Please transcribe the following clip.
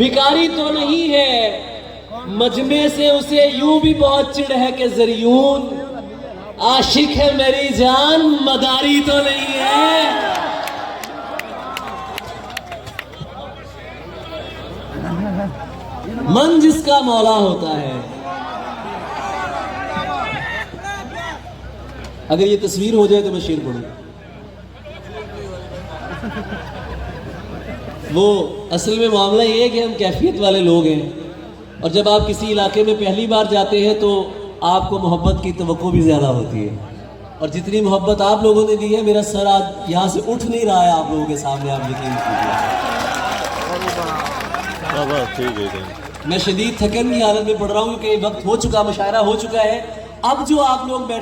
भिखारी तो नहीं है, मजमे से उसे यूं भी बहुत चिढ़ है कि ज़रियून, आशिक है मेरी जान, मदारी तो नहीं है। मन जिसका मौला होता है। अगर ये तस्वीर हो जाए तो मैं शेर पढ़ूं। वो असल में मामला ये है कि हम कैफियत वाले लोग हैं, और जब आप किसी इलाके में पहली बार जाते हैं तो आपको मोहब्बत की तवक्को भी ज़्यादा होती है, और जितनी मोहब्बत आप लोगों ने दी है, मेरा सर आज यहाँ से उठ नहीं रहा है आप लोगों के सामने, आप यकीन कीजिए। मैं शदीद थकन की हालत में पढ़ रहा हूँ क्योंकि वक्त हो चुका, मुशायरा हो चुका है। अब जो आप लोग बैठे